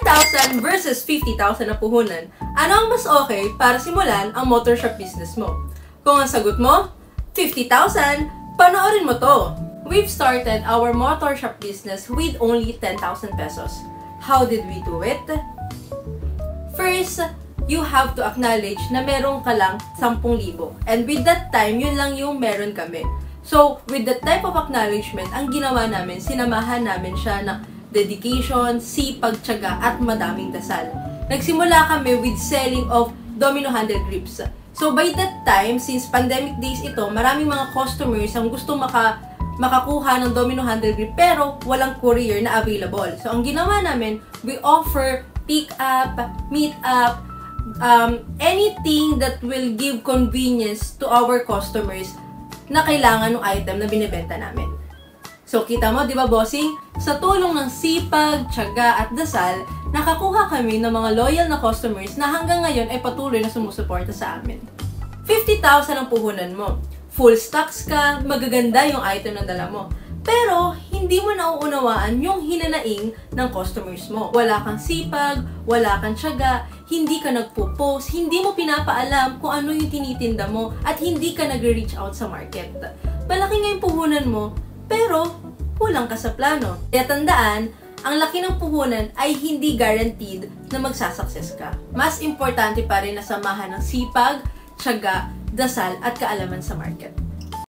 10,000 versus 50,000 na puhunan. Ano ang mas okay para simulan ang motor shop business mo? Kung ang sagot mo, 50,000, panoorin mo to! We've started our motor shop business with only 10,000 pesos. How did we do it? First, you have to acknowledge na meron ka lang 10,000. And with that time, yun lang yung meron kami. So, with that type of acknowledgement, ang ginawa namin, sinamahan namin siya ng dedication, sipag, tiyaga, at madaming dasal. Nagsimula kami with selling of domino handle grips. So, by that time, since pandemic days ito, maraming mga customers ang gusto makakuha ng domino handle grip pero walang courier na available. So, ang ginawa namin, we offer pick up, meet up, anything that will give convenience to our customers na kailangan ng item na binibenta namin. So, kita mo, di ba, bossing? Sa tulong ng sipag, tiyaga, at dasal, nakakuha kami ng mga loyal na customers na hanggang ngayon ay patuloy na sumusuporta sa amin. 50,000 ang puhunan mo. Full stocks ka, magaganda yung item na dala mo. Pero, hindi mo nauunawaan yung hinanaing ng customers mo. Wala kang sipag, wala kang tiyaga, hindi ka nagpo-post, hindi mo pinapaalam kung ano yung tinitinda mo, at hindi ka nag-reach out sa market. Malaki nga yung puhunan mo, pero kulang ka sa plano. Kaya tandaan, ang laki ng puhunan ay hindi guaranteed na magsasucess ka. Mas importante pa rin na samahan ng sipag, tiyaga, dasal at kaalaman sa market.